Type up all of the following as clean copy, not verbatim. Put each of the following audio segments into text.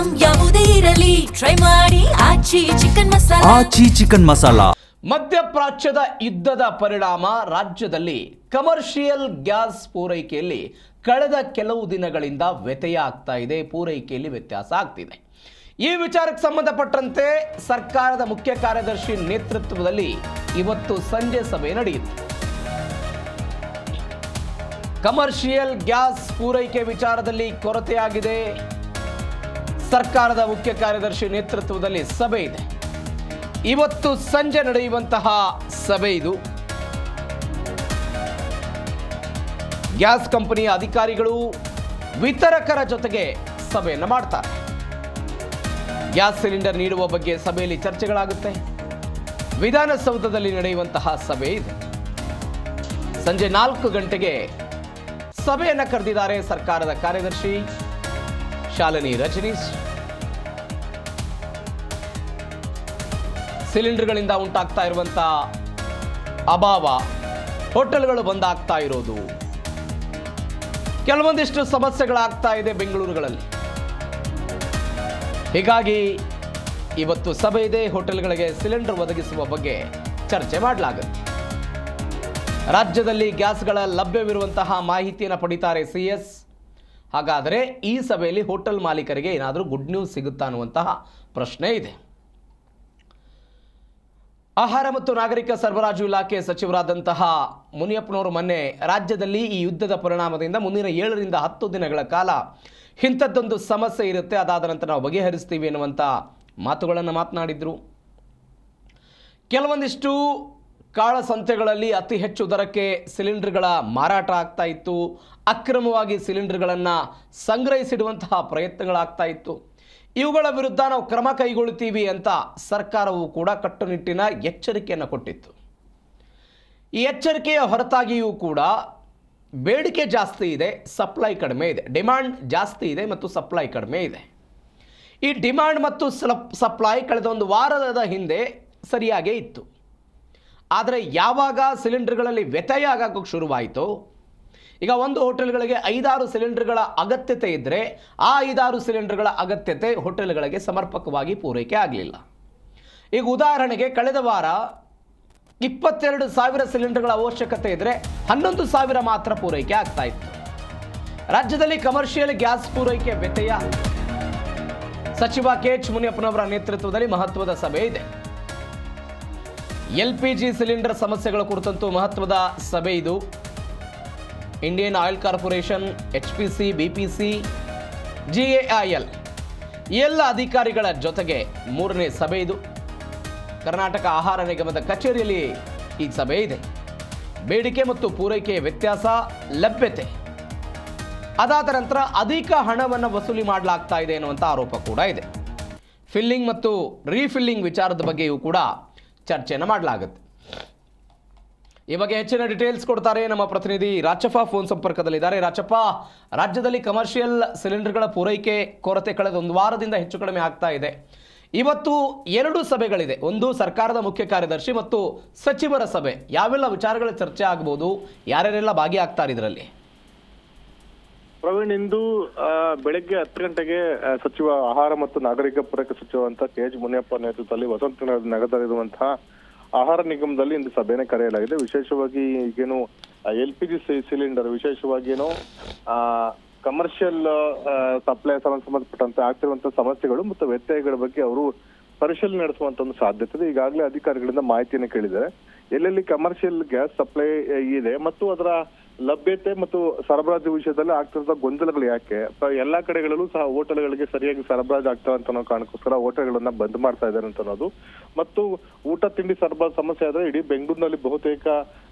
Item ಯಾವುದೇ ಇರಲಿ try ಮಾಡಿ ಆಚಿ ಚಿಕನ್ ಮಸಾಲಾ. ಮಧ್ಯಪ್ರಾಚ್ಯದ ಯುದ್ಧದ ಪರಿಣಾಮ ರಾಜ್ಯದಲ್ಲಿ ಕಮರ್ಷಿಯಲ್ ಗ್ಯಾಸ್ ಪೂರೈಕೆಯಲ್ಲಿ ಕಳೆದ ಕೆಲವು ದಿನಗಳಿಂದ ವ್ಯತ್ಯಯ ಆಗ್ತಾ ಇದೆ, ಪೂರೈಕೆಯಲ್ಲಿ ವ್ಯತ್ಯಾಸ ಆಗ್ತಿದೆ. ಈ ವಿಚಾರಕ್ಕೆ ಸಂಬಂಧಪಟ್ಟಂತೆ ಸರ್ಕಾರದ ಮುಖ್ಯ ಕಾರ್ಯದರ್ಶಿ ನೇತೃತ್ವದಲ್ಲಿ ಇವತ್ತು ಸಂಜೆ ಸಭೆ ನಡೆಯಿತು. ಕಮರ್ಷಿಯಲ್ ಗ್ಯಾಸ್ ಪೂರೈಕೆ ವಿಚಾರದಲ್ಲಿ ಕೊರತೆಯಾಗಿದೆ. ಸರ್ಕಾರದ ಮುಖ್ಯ ಕಾರ್ಯದರ್ಶಿ ನೇತೃತ್ವದಲ್ಲಿ ಸಭೆ ಇದೆ. ಇವತ್ತು ಸಂಜೆ ನಡೆಯುವಂತಹ ಸಭೆ ಇದು. ಗ್ಯಾಸ್ ಕಂಪನಿಯ ಅಧಿಕಾರಿಗಳು ವಿತರಕರ ಜೊತೆಗೆ ಸಭೆಯನ್ನು ಮಾಡ್ತಾರೆ. ಗ್ಯಾಸ್ ಸಿಲಿಂಡರ್ ನೀಡುವ ಬಗ್ಗೆ ಸಭೆಯಲ್ಲಿ ಚರ್ಚೆಗಳಾಗುತ್ತೆ. ವಿಧಾನಸೌಧದಲ್ಲಿ ನಡೆಯುವಂತಹ ಸಭೆ ಇದೆ. ಸಂಜೆ 4 ಗಂಟೆಗೆ ಸಭೆಯನ್ನು ಕರೆದಿದ್ದಾರೆ ಸರ್ಕಾರದ ಕಾರ್ಯದರ್ಶಿ ಶಾಲಿನಿ ರಜನೀಶ್. ಸಿಲಿಂಡರ್ಗಳಿಂದ ಉಂಟಾಗ್ತಾ ಇರುವಂತಹ ಅಭಾವ, ಹೋಟೆಲ್ಗಳು ಬಂದಾಗ್ತಾ ಇರೋದು, ಕೆಲವೊಂದಿಷ್ಟು ಸಮಸ್ಯೆಗಳಾಗ್ತಾ ಇದೆ ಬೆಂಗಳೂರುಗಳಲ್ಲಿ. ಹೀಗಾಗಿ ಇವತ್ತು ಸಭೆ ಇದೆ. ಹೋಟೆಲ್ಗಳಿಗೆ ಸಿಲಿಂಡರ್ ಒದಗಿಸುವ ಬಗ್ಗೆ ಚರ್ಚೆ ಮಾಡಲಾಗುತ್ತೆ. ರಾಜ್ಯದಲ್ಲಿ ಗ್ಯಾಸ್ಗಳ ಲಭ್ಯವಿರುವಂತಹ ಮಾಹಿತಿಯನ್ನು ಪಡಿತಾರೆ CS. ಹಾಗಾದರೆ ಈ ಸಭೆಯಲ್ಲಿ ಹೋಟೆಲ್ ಮಾಲೀಕರಿಗೆ ಏನಾದರೂ ಗುಡ್ ನ್ಯೂಸ್ ಸಿಗುತ್ತಾ ಅನ್ನುವಂತಹ ಪ್ರಶ್ನೆ ಇದೆ. ಆಹಾರ ಮತ್ತು ನಾಗರಿಕ ಸರಬರಾಜು ಇಲಾಖೆ ಸಚಿವರಾದಂತಹ ಮುನಿಯಪ್ಪನವರು ಮೊನ್ನೆ ರಾಜ್ಯದಲ್ಲಿ ಈ ಯುದ್ಧದ ಪರಿಣಾಮದಿಂದ ಮುಂದಿನ 7 ರಿಂದ 10 ದಿನಗಳ ಕಾಲ ಇಂಥದ್ದೊಂದು ಸಮಸ್ಯೆ ಇರುತ್ತೆ, ಅದಾದ ನಂತರ ನಾವು ಬಗೆಹರಿಸ್ತೀವಿ ಎನ್ನುವಂಥ ಮಾತುಗಳನ್ನು ಮಾತನಾಡಿದರು. ಕೆಲವೊಂದಿಷ್ಟು ಕಾಳಸಂತೆಗಳಲ್ಲಿ ಅತಿ ಹೆಚ್ಚು ದರಕ್ಕೆ ಸಿಲಿಂಡರ್ಗಳ ಮಾರಾಟ ಆಗ್ತಾ ಇತ್ತು. ಅಕ್ರಮವಾಗಿ ಸಿಲಿಂಡರ್ಗಳನ್ನು ಸಂಗ್ರಹಿಸಿಡುವಂತಹ ಪ್ರಯತ್ನಗಳಾಗ್ತಾ ಇತ್ತು. ಇವುಗಳ ವಿರುದ್ಧ ನಾವು ಕ್ರಮ ಕೈಗೊಳ್ಳುತ್ತೀವಿ ಅಂತ ಸರ್ಕಾರವು ಕೂಡ ಕಟ್ಟುನಿಟ್ಟಿನ ಎಚ್ಚರಿಕೆಯನ್ನು ಕೊಟ್ಟಿತ್ತು. ಈ ಎಚ್ಚರಿಕೆಯ ಹೊರತಾಗಿಯೂ ಕೂಡ ಬೇಡಿಕೆ ಜಾಸ್ತಿ ಇದೆ, ಸಪ್ಲೈ ಕಡಿಮೆ ಇದೆ. ಡಿಮ್ಯಾಂಡ್ ಜಾಸ್ತಿ ಇದೆ ಮತ್ತು ಸಪ್ಲೈ ಕಡಿಮೆ ಇದೆ. ಈ ಡಿಮ್ಯಾಂಡ್ ಮತ್ತು ಸಪ್ಲೈ ಕಳೆದ ಒಂದು ವಾರದ ಹಿಂದೆ ಸರಿಯಾಗೇ ಇತ್ತು. ಆದರೆ ಯಾವಾಗ ಸಿಲಿಂಡರ್ಗಳಲ್ಲಿ ವ್ಯತ್ಯಯ ಆಗೋಕ್ಕೆ ಶುರುವಾಯಿತು, ಈಗ ಒಂದು ಹೋಟೆಲ್ಗಳಿಗೆ 5-6 ಸಿಲಿಂಡರ್ಗಳ ಅಗತ್ಯತೆ ಇದ್ದರೆ ಆ 5-6 ಸಿಲಿಂಡರ್ಗಳ ಅಗತ್ಯತೆ ಹೋಟೆಲ್ಗಳಿಗೆ ಸಮರ್ಪಕವಾಗಿ ಪೂರೈಕೆ ಆಗಲಿಲ್ಲ. ಈಗ ಉದಾಹರಣೆಗೆ ಕಳೆದ ವಾರ 22,000 ಸಿಲಿಂಡರ್ಗಳ ಅವಶ್ಯಕತೆ ಇದ್ದರೆ 11,000 ಮಾತ್ರ ಪೂರೈಕೆ ಆಗ್ತಾ ಇತ್ತು. ರಾಜ್ಯದಲ್ಲಿ ಕಮರ್ಷಿಯಲ್ ಗ್ಯಾಸ್ ಪೂರೈಕೆ ವ್ಯತ್ಯಯ. ಸಚಿವ KH ಮುನಿಯಪ್ಪನವರ ನೇತೃತ್ವದಲ್ಲಿ ಮಹತ್ವದ ಸಭೆ ಇದೆ. LPG ಸಿಲಿಂಡರ್ ಸಮಸ್ಯೆಗಳ ಕುರಿತಂತೂ ಮಹತ್ವದ ಸಭೆ ಇದು. Indian oil corporation, HPC, BPC, GAIL ಎಲ್ಲ ಅಧಿಕಾರಿಗಳ ಜೊತೆಗೆ 3ನೇ ಸಭೆ ಇದು. ಕರ್ನಾಟಕ ಆಹಾರ ನಿಗಮದ ಕಚೇರಿಯಲ್ಲಿ ಈ ಸಭೆ ಇದೆ. ಬೇಡಿಕೆ ಮತ್ತು ಪೂರೈಕೆ ವ್ಯತ್ಯಾಸ, ಲಭ್ಯತೆ, ಅದಾದ ನಂತರ ಅಧಿಕ ಹಣವನ್ನು ವಸೂಲಿ ಮಾಡಲಾಗ್ತಾ ಇದೆ ಎನ್ನುವಂಥ ಆರೋಪ ಕೂಡ ಇದೆ. ಫಿಲ್ಲಿಂಗ್ ಮತ್ತು ರೀಫಿಲ್ಲಿಂಗ್ ವಿಚಾರದ ಬಗ್ಗೆಯೂ ಕೂಡ ಚರ್ಚೆಯನ್ನು ಮಾಡಲಾಗುತ್ತೆ. ಈ ಬಗ್ಗೆ ಹೆಚ್ಚಿನ ಡೀಟೇಲ್ಸ್ ಕೊಡ್ತಾರೆ ನಮ್ಮ ಪ್ರತಿನಿಧಿ ರಾಚಪ್ಪ. ಫೋನ್ ಸಂಪರ್ಕದಲ್ಲಿದ್ದಾರೆ. ರಾಚಪ್ಪ, ರಾಜ್ಯದಲ್ಲಿ ಕಮರ್ಷಿಯಲ್ ಸಿಲಿಂಡರ್ಗಳ ಪೂರೈಕೆ ಕೊರತೆ ಕಳೆದ ಒಂದು ವಾರದಿಂದ ಹೆಚ್ಚು ಕಡಿಮೆ ಆಗ್ತಾ ಇದೆ. ಇವತ್ತು 2 ಸಭೆಗಳಿದೆ, ಒಂದು ಸರ್ಕಾರದ ಮುಖ್ಯ ಕಾರ್ಯದರ್ಶಿ ಮತ್ತು ಸಚಿವರ ಸಭೆ. ಯಾವೆಲ್ಲ ವಿಚಾರಗಳ ಚರ್ಚೆ ಆಗಬಹುದು, ಯಾರ್ಯಾರೆಲ್ಲ ಭಾಗಿಯಾಗ್ತಾರೆ ಇದರಲ್ಲಿ? ಪ್ರವೀಣ್, ಇಂದು ಬೆಳಗ್ಗೆ 10 ಗಂಟೆಗೆ ಸಚಿವ ಆಹಾರ ಮತ್ತು ನಾಗರಿಕ ಪೂರೈಕೆ ಸಚಿವ ಅಂತ KH ಮುನಿಯಪ್ಪ ನೇತೃತ್ವದಲ್ಲಿ ವಸಂತ ನಗರದಲ್ಲಿರುವಂತಹ ಆಹಾರ ನಿಗಮದಲ್ಲಿ ಇಂದು ಸಭೆಯನ್ನು ಕರೆಯಲಾಗಿದೆ. ವಿಶೇಷವಾಗಿ ಈಗೇನು LPG ಸಿಲಿಂಡರ್, ವಿಶೇಷವಾಗಿ ಏನು ಕಮರ್ಷಿಯಲ್ ಸಪ್ಲೈ ಸಂಬಂಧಪಟ್ಟಂತೆ ಆಗ್ತಿರುವಂತಹ ಸಮಸ್ಯೆಗಳು ಮತ್ತು ವ್ಯತ್ಯಯಗಳ ಬಗ್ಗೆ ಅವರು ಪರಿಶೀಲನೆ ನಡೆಸುವಂತ ಒಂದು ಸಾಧ್ಯತೆ ಇದೆ. ಈಗಾಗಲೇ ಅಧಿಕಾರಿಗಳಿಂದ ಮಾಹಿತಿಯನ್ನು ಕೇಳಿದ್ದಾರೆ. ಎಲ್ಲೆಲ್ಲಿ ಕಮರ್ಷಿಯಲ್ ಗ್ಯಾಸ್ ಸಪ್ಲೈ ಇದೆ ಮತ್ತು ಅದರ ಲಭ್ಯತೆ ಮತ್ತು ಸರಬರಾಜು ವಿಷಯದಲ್ಲಿ ಆಗ್ತಿರೋ ಗೊಂದಲಗಳು ಯಾಕೆ, ಎಲ್ಲಾ ಕಡೆಗಳಲ್ಲೂ ಸಹ ಹೋಟೆಲ್ಗಳಿಗೆ ಸರಿಯಾಗಿ ಸರಬರಾಜು ಆಗ್ತಾ ಅಂತ ಅನ್ನೋ ಕಾರಣಕ್ಕೋಸ್ಕರ ಹೋಟೆಲ್ಗಳನ್ನ ಬಂದ್ ಮಾಡ್ತಾ ಇದ್ದಾರೆ ಅಂತ ಅನ್ನೋದು, ಮತ್ತು ಊಟ ತಿಂಡಿ ಸರಬರಾಜು ಸಮಸ್ಯೆ ಆದ್ರೆ ಇಡೀ ಬೆಂಗಳೂರಿನಲ್ಲಿ ಬಹುತೇಕ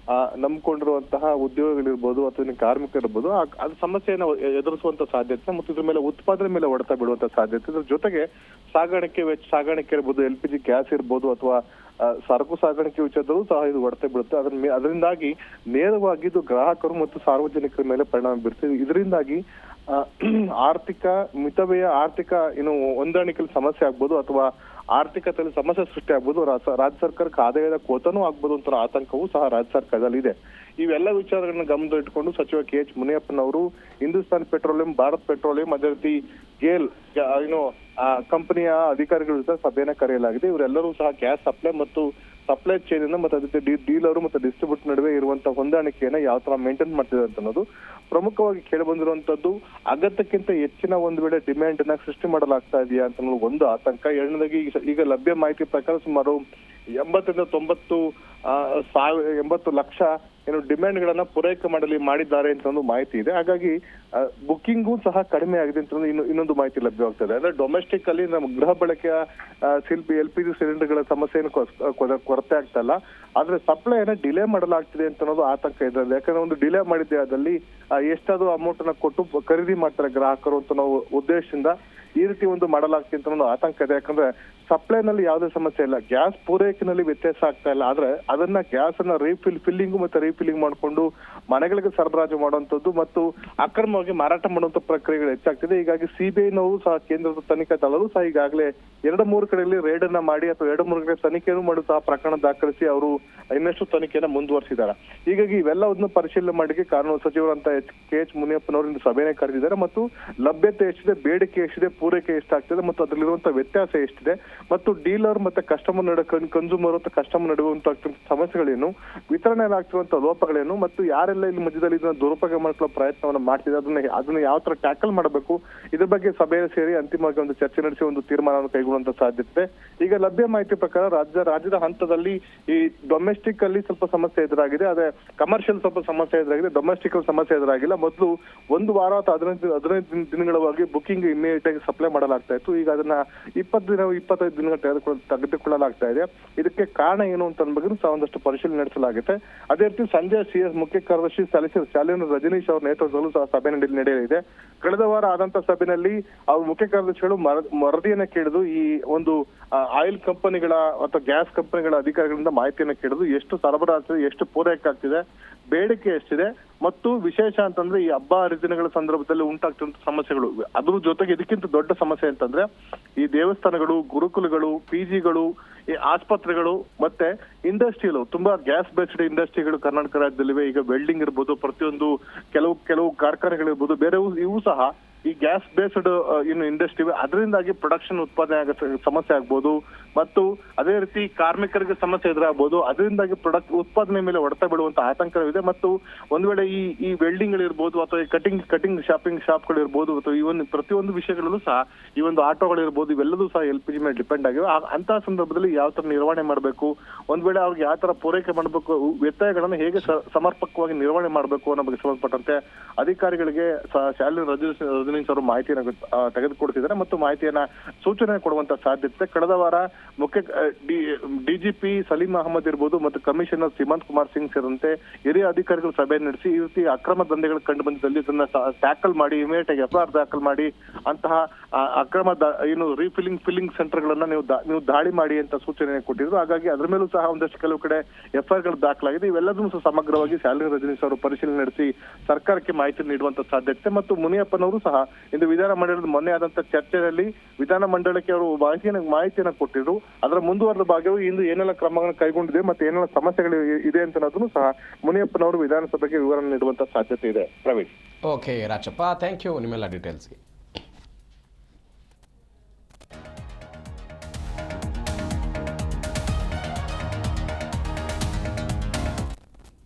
ನಂಬಿಕೊಂಡಿರುವಂತಹ ಉದ್ಯೋಗಿಗಳಿರ್ಬೋದು ಅಥವಾ ಕಾರ್ಮಿಕರಿರ್ಬೋದು ಅದು ಸಮಸ್ಯೆಯನ್ನು ಎದುರಿಸುವಂತ ಸಾಧ್ಯತೆ ಮತ್ತು ಇದ್ರ ಮೇಲೆ ಉತ್ಪಾದನೆ ಮೇಲೆ ಹೊಡೆತ ಬೀಳುವಂತ ಸಾಧ್ಯತೆ. ಇದ್ರ ಜೊತೆಗೆ ಸಾಗಾಣಿಕೆ ಇರ್ಬೋದು, LPG ಗ್ಯಾಸ್ ಇರ್ಬೋದು ಅಥವಾ ಸರಕು ಸಾಗಾಣಿಕೆ ವಿಚಾರದಲ್ಲೂ ಸಹ ಇದು ಹೊಡೆತ ಬೀಳುತ್ತೆ. ಅದರಿಂದಾಗಿ ನೇರವಾಗಿ ಇದು ಗ್ರಾಹಕರು ಮತ್ತು ಸಾರ್ವಜನಿಕರ ಮೇಲೆ ಪರಿಣಾಮ ಬೀರುತ್ತೆ. ಇದರಿಂದಾಗಿ ಆರ್ಥಿಕ ಮಿತವ್ಯಯ ಆರ್ಥಿಕ ಹೊಂದಾಣಿಕೆಯಲ್ಲಿ ಸಮಸ್ಯೆ ಆಗ್ಬೋದು ಅಥವಾ ಆರ್ಥಿಕತೆಯಲ್ಲಿ ಸಮಸ್ಯೆ ಸೃಷ್ಟಿ ಆಗ್ಬೋದು, ರಾಜ್ಯ ಸರ್ಕಾರಕ್ಕೆ ಆದಾಯದ ಕೋತನೂ ಆಗ್ಬೋದು ಅಂತ ಆತಂಕವೂ ಸಹ ರಾಜ್ಯ ಸರ್ಕಾರದಲ್ಲಿ ಇದೆ. ಇವೆಲ್ಲ ವಿಚಾರಗಳನ್ನ ಗಮನದಲ್ಲಿಟ್ಟುಕೊಂಡು ಸಚಿವ KH ಮುನಿಯಪ್ಪನವರು ಹಿಂದೂಸ್ತಾನ್ ಪೆಟ್ರೋಲಿಯಂ, ಭಾರತ್ ಪೆಟ್ರೋಲಿಯಂ, ಅದೇ ರೀತಿ ಗೇಲ್ ಕಂಪನಿಯ ಅಧಿಕಾರಿಗಳ ಜೊತೆ ಸಭೆಯನ್ನ ಕರೆಯಲಾಗಿದೆ. ಇವರೆಲ್ಲರೂ ಸಹ ಗ್ಯಾಸ್ ಸಪ್ಲೈ ಮತ್ತು ಸಪ್ಲೈ ಚೈನ್ ಅನ್ನ ಮತ್ತೆ ಅದಕ್ಕೆ ಡೀಲರ್ ಮತ್ತೆ ಡಿಸ್ಟ್ರಿಬ್ಯೂಟರ್ ನಡುವೆ ಇರುವಂತಹ ಹೊಂದಾಣಿಕೆಯನ್ನ ಯಾವ ತರ ಮೇಂಟೈನ್ ಮಾಡ್ತಿದೆ ಅಂತ ಅನ್ನೋದು ಪ್ರಮುಖವಾಗಿ ಕೇಳಿ ಬಂದಿರುವಂತದ್ದು. ಅಗತ್ಯಕ್ಕಿಂತ ಹೆಚ್ಚಿನ ಒಂದು ವೇಳೆ ಡಿಮ್ಯಾಂಡ್ ಅನ್ನ ಸೃಷ್ಟಿ ಮಾಡಲಾಗ್ತಾ ಇದೆಯಾ ಅಂತ ಅನ್ನೋದು ಒಂದು ಆತಂಕ. ಎರಡನೇದಾಗಿ ಈಗ ಲಭ್ಯ ಮಾಹಿತಿ ಪ್ರಕಾರ ಸುಮಾರು 80 ರಿಂದ 90 ಲಕ್ಷ ಡಿಮ್ಯಾಂಡ್ ಗಳನ್ನ ಪೂರೈಕೆ ಮಾಡಿದ್ದಾರೆ ಅಂತ ಒಂದು ಮಾಹಿತಿ ಇದೆ. ಹಾಗಾಗಿ ಬುಕ್ಕಿಂಗು ಸಹ ಕಡಿಮೆ ಆಗಿದೆ ಅಂತ ಇನ್ನೊಂದು ಮಾಹಿತಿ ಲಭ್ಯವಾಗ್ತದೆ. ಅಂದ್ರೆ ಡೊಮೆಸ್ಟಿಕ್ ಅಲ್ಲಿ ನಮ್ಮ ಗೃಹ ಬಳಕೆಯ LPG ಸಿಲಿಂಡರ್ಗಳ ಸಮಸ್ಯೆಯನ್ನು ಕೊರತೆ ಆಗ್ತಾ ಇಲ್ಲ, ಆದ್ರೆ ಸಪ್ಲೈನ ಡಿಲೇ ಮಾಡಲಾಗ್ತಿದೆ ಅಂತ ಅನ್ನೋದು ಆತಂಕ ಇದೆ. ಯಾಕಂದ್ರೆ ಒಂದು ಡಿಲೇ ಮಾಡಿದ್ದೆ ಅದಲ್ಲಿ ಎಷ್ಟಾದ್ರೂ ಅಮೌಂಟ್ ಅನ್ನ ಕೊಟ್ಟು ಖರೀದಿ ಮಾಡ್ತಾರೆ ಗ್ರಾಹಕರು ಅಂತ ನಾವು ಉದ್ದೇಶದಿಂದ ಈ ರೀತಿ ಒಂದು ಮಾಡಲಾಗ್ತಿದೆ ಅಂತ ಅನ್ನೋದು ಆತಂಕ ಇದೆ. ಯಾಕಂದ್ರೆ ಸಪ್ಲೈನಲ್ಲಿ ಯಾವುದೇ ಸಮಸ್ಯೆ ಇಲ್ಲ, ಗ್ಯಾಸ್ ಪೂರೈಕೆನಲ್ಲಿ ವ್ಯತ್ಯಾಸ ಆಗ್ತಾ ಇಲ್ಲ, ಆದ್ರೆ ಅದನ್ನ ಗ್ಯಾಸ್ ಅನ್ನ ಫಿಲ್ಲಿಂಗು ಮತ್ತೆ ರೀಫಿಲ್ಲಿಂಗ್ ಮಾಡಿಕೊಂಡು ಮನೆಗಳಿಗೆ ಸರಬರಾಜು ಮಾಡುವಂತದ್ದು ಮತ್ತು ಅಕ್ರಮವಾಗಿ ಮಾರಾಟ ಮಾಡುವಂತ ಪ್ರಕ್ರಿಯೆಗಳು ಹೆಚ್ಚಾಗ್ತಿದೆ. ಹೀಗಾಗಿ CBI-ನವರು ಸಹ ಕೇಂದ್ರದ ತನಿಖಾ ದಳರು ಸಹ ಈಗಾಗಲೇ 2-3 ಕಡೆಯಲ್ಲಿ ರೇಡ್ ಅನ್ನ ಮಾಡಿ ಅಥವಾ 2-3 ಕಡೆ ತನಿಖೆಯನ್ನು ಮಾಡಿ ಸಹ ಪ್ರಕರಣ ದಾಖಲಿಸಿ ಅವರು ಇನ್ನಷ್ಟು ತನಿಖೆಯನ್ನ ಮುಂದುವರಿಸಿದ್ದಾರೆ. ಹೀಗಾಗಿ ಇವೆಲ್ಲವನ್ನು ಪರಿಶೀಲನೆ ಮಾಡಿಕೆ ಕಾನೂನು ಸಚಿವರಂತ KH ಮುನಿಯಪ್ಪನವರು ಇಂದು ಸಭೆನೇ ಕರೆದಿದ್ದಾರೆ ಮತ್ತು ಲಭ್ಯತೆ ಎಷ್ಟಿದೆ, ಬೇಡಿಕೆ ಎಷ್ಟಿದೆ, ಪೂರೈಕೆ ಎಷ್ಟಾಗ್ತಿದೆ ಮತ್ತು ಅದರಲ್ಲಿರುವಂತಹ ವ್ಯತ್ಯಾಸ ಎಷ್ಟಿದೆ ಮತ್ತು ಡೀಲರ್ ಮತ್ತೆ ಕಸ್ಟಮರ್ ನಡುವೆ ಕನ್ಸ್ಯೂಮರ್ ಮತ್ತು ಕಸ್ಟಮರ್ ನಡುವೆ ಸಮಸ್ಯೆಗಳೇನು, ವಿತರಣೆಯಲ್ಲಿ ಆಗ್ತಿರುವಂತಹ ಲೋಪಗಳೇನು ಮತ್ತು ಯಾರೆಲ್ಲ ಇಲ್ಲಿ ಮಧ್ಯದಲ್ಲಿ ಇದನ್ನ ದುರುಪಯೋಗ ಮಾಡ್ಕೊಳ್ಳೋ ಪ್ರಯತ್ನವನ್ನ ಮಾಡ್ತಿದೆ ಅದನ್ನ ಯಾವ ತರ ಟ್ಯಾಕಲ್ ಮಾಡಬೇಕು, ಇದ್ರ ಬಗ್ಗೆ ಸಭೆ ಸೇರಿ ಅಂತಿಮವಾಗಿ ಒಂದು ಚರ್ಚೆ ನಡೆಸಿ ಒಂದು ತೀರ್ಮಾನವನ್ನು ಕೈಗೊಳ್ಳುವಂತ ಸಾಧ್ಯತೆ. ಈಗ ಲಭ್ಯ ಮಾಹಿತಿ ಪ್ರಕಾರ ರಾಜ್ಯದ ಹಂತದಲ್ಲಿ ಈ ಡೊಮೆಸ್ಟಿಕ್ ಅಲ್ಲಿ ಸ್ವಲ್ಪ ಸಮಸ್ಯೆ ಎದುರಾಗಿದೆ, ಅದೇ ಕಮರ್ಷಿಯಲ್ ಸ್ವಲ್ಪ ಸಮಸ್ಯೆ ಎದುರಾಗಿದೆ, ಡೊಮೆಸ್ಟಿಕ್ ಸಮಸ್ಯೆ ಎದುರಾಗಿಲ್ಲ. ಮೊದಲು 1 ವಾರ ಅಥವಾ 15 ದಿನಗಳವರೆಗೆ ಬುಕಿಂಗ್ ಇಮಿಡಿಯೇಟ್ ಆಗಿ ಸಪ್ಲೈ ಮಾಡಲಾಗ್ತಾ ಇತ್ತು. ಈಗ ಅದನ್ನ 25 ದಿನಗಳು ತೆಗೆದುಕೊಳ್ಳಲಾಗ್ತಾ ಇದೆ. ಇದಕ್ಕೆ ಕಾರಣ ಏನು ಅಂತ ಬಗ್ಗೆ ಸಹ ಒಂದಷ್ಟು ಪರಿಶೀಲನೆ ನಡೆಸಲಾಗುತ್ತೆ. ಅದೇ ರೀತಿ ಸಂಜೆ CS ಮುಖ್ಯ ಕಾರ್ಯದರ್ಶಿ ಶಾಲಿನಿ ರಜನೀಶ್ ಅವರ ನೇತೃತ್ವದಲ್ಲೂ ಸಹ ಸಭೆ ನಡೆಯಲಿದೆ. ಕಳೆದ ವಾರ ಆದಂತ ಸಭೆಯಲ್ಲಿ ಅವ್ರ ಮುಖ್ಯ ಕಾರ್ಯದರ್ಶಿಗಳು ವರದಿಯನ್ನ ಕೇಳಿದು ಈ ಒಂದು ಆಯಿಲ್ ಕಂಪನಿಗಳ ಅಥವಾ ಗ್ಯಾಸ್ ಕಂಪನಿಗಳ ಅಧಿಕಾರಿಗಳಿಂದ ಮಾಹಿತಿಯನ್ನ ಕೇಳಿದು ಎಷ್ಟು ಸರಬರಾಜು, ಎಷ್ಟು ಪೂರೈಕೆ ಆಗ್ತಿದೆ, ಬೇಡಿಕೆ ಎಷ್ಟಿದೆ ಮತ್ತು ವಿಶೇಷ ಅಂತಂದ್ರೆ ಈ ಹಬ್ಬ ಹರಿದಿನಗಳ ಸಂದರ್ಭದಲ್ಲಿ ಉಂಟಾಗ್ತಿರುವಂತ ಸಮಸ್ಯೆಗಳು. ಅದ್ರ ಜೊತೆಗೆ ಇದಕ್ಕಿಂತ ದೊಡ್ಡ ಸಮಸ್ಯೆ ಅಂತಂದ್ರೆ ಈ ದೇವಸ್ಥಾನಗಳು, ಗುರುಕುಲಗಳು, PGಗಳು, ಈ ಆಸ್ಪತ್ರೆಗಳು ಮತ್ತೆ ಇಂಡಸ್ಟ್ರಿಗಳು, ತುಂಬಾ ಗ್ಯಾಸ್ ಬೇಸ್ಡ್ ಇಂಡಸ್ಟ್ರಿಗಳು ಕರ್ನಾಟಕ ರಾಜ್ಯದಲ್ಲಿವೆ. ಈಗ ವೆಲ್ಡಿಂಗ್ ಇರ್ಬೋದು, ಪ್ರತಿಯೊಂದು ಕೆಲವು ಕಾರ್ಖಾನೆಗಳಿರ್ಬೋದು, ಬೇರೆ ಇವು ಸಹ ಈ ಗ್ಯಾಸ್ ಬೇಸ್ಡ್ ಇಂಡಸ್ಟ್ರಿ, ಅದರಿಂದಾಗಿ ಪ್ರೊಡಕ್ಷನ್ ಉತ್ಪಾದನೆ ಆಗೋ ಸಮಸ್ಯೆ ಆಗ್ಬೋದು ಮತ್ತು ಅದೇ ರೀತಿ ಕಾರ್ಮಿಕರಿಗೆ ಸಮಸ್ಯೆ ಎದುರಾಗಬಹುದು. ಅದರಿಂದಾಗಿ ಉತ್ಪಾದನೆ ಮೇಲೆ ಹೊಡೆತ ಬೀಳುವಂತ ಆತಂಕವಿದೆ ಮತ್ತು ಒಂದ್ ವೇಳೆ ಈ ವೆಲ್ಡಿಂಗ್ ಗಳಿರ್ಬೋದು ಅಥವಾ ಕಟಿಂಗ್ ಶಾಪ್ಗಳು ಇರ್ಬೋದು ಅಥವಾ ಇವನ್ ಪ್ರತಿಯೊಂದು ವಿಷಯಗಳಲ್ಲೂ ಸಹ ಈ ಒಂದು ಆಟೋಗಳಿರ್ಬೋದು, ಇವೆಲ್ಲದೂ ಸಹ LPG ಮೇಲೆ ಡಿಪೆಂಡ್ ಆಗಿವೆ. ಅಂತಹ ಸಂದರ್ಭದಲ್ಲಿ ಯಾವ ತರ ನಿರ್ವಹಣೆ ಮಾಡಬೇಕು, ಒಂದ್ ವೇಳೆ ಅವ್ರಿಗೆ ಯಾವ ತರ ಪೂರೈಕೆ ಮಾಡಬೇಕು, ವ್ಯತ್ಯಯಗಳನ್ನು ಹೇಗೆ ಸಮರ್ಪಕವಾಗಿ ನಿರ್ವಹಣೆ ಮಾಡಬೇಕು ಅನ್ನೋ ಬಗ್ಗೆ ಸಂಬಂಧಪಟ್ಟಂತೆ ಅಧಿಕಾರಿಗಳಿಗೆ ಶಾಲಿನಿ ರಜನೀಶ್ ಅವರು ಮಾಹಿತಿಯನ್ನು ತೆಗೆದುಕೊಡ್ತಿದ್ದಾರೆ ಮತ್ತು ಮಾಹಿತಿಯನ್ನ ಸೂಚನೆ ಕೊಡುವಂತ ಸಾಧ್ಯತೆ. ಕಳೆದ ವಾರ ಮುಖ್ಯ DGP ಸಲೀಂ ಅಹಮದ್ ಇರ್ಬೋದು ಮತ್ತು ಕಮಿಷನರ್ ಸಿಮಂತ್ ಕುಮಾರ್ ಸಿಂಗ್ ಸೇರಿದಂತೆ ಹಿರಿಯ ಅಧಿಕಾರಿಗಳು ಸಭೆ ನಡೆಸಿ ಈ ರೀತಿ ಅಕ್ರಮ ದಂಧೆಗಳು ಕಂಡು ಬಂದಿದ್ದಲ್ಲಿ ಇದನ್ನ ಟ್ಯಾಕಲ್ ಮಾಡಿ ಇಮಿಡಿಯೇಟ್ ಆಗಿ FIR ದಾಖಲ್ ಮಾಡಿ ಅಂತಹ ಅಕ್ರಮ ಫಿಲ್ಲಿಂಗ್ ಸೆಂಟರ್ ಗಳನ್ನ ನೀವು ದಾಳಿ ಮಾಡಿ ಅಂತ ಸೂಚನೆ ಕೊಟ್ಟಿದ್ರು. ಹಾಗಾಗಿ ಅದ್ರ ಮೇಲೂ ಸಹ ಒಂದಷ್ಟು ಕೆಲವು ಕಡೆ FIR ಗಳು ದಾಖಲಾಗಿದೆ. ಇವೆಲ್ಲದನ್ನು ಸಹ ಸಮಗ್ರವಾಗಿ ಶಾಲಿನಿ ರಜನೀಶ್ ಅವರು ಪರಿಶೀಲನೆ ನಡೆಸಿ ಸರ್ಕಾರಕ್ಕೆ ಮಾಹಿತಿ ನೀಡುವಂತ ಸಾಧ್ಯತೆ ಮತ್ತು ಮುನಿಯಪ್ಪನವರು ಸಹ ಇಂದು ವಿಧಾನಮಂಡಲದ ಮೊನ್ನೆ ಆದಂತ ಚರ್ಚೆಯಲ್ಲಿ ವಿಧಾನಮಂಡಲಕ್ಕೆ ಅವರು ಮಾಹಿತಿಯನ್ನು ಕೊಟ್ಟಿದ್ರು. ಅದರ ಮುಂದುವರೆದ ಭಾಗವಾಗಿ ಇಂದು ಏನೆಲ್ಲ ಕ್ರಮಗಳನ್ನು ಕೈಗೊಂಡಿದೆ ಮತ್ತೆ ಏನೆಲ್ಲ ಸಮಸ್ಯೆಗಳು ಇದೆ ಅಂತ ಅನ್ನೋದನ್ನು ಸಹ ಮುನಿಯಪ್ಪನವರು ವಿಧಾನಸಭೆಗೆ ವಿವರಣೆ ನೀಡುವಂತ ಸಾಧ್ಯತೆ ಇದೆ. Praveen. Okay Rajappa, thank you ನಿಮ್ಮೆಲ್ಲ ಡೀಟೇಲ್ಸ್ಗೆ.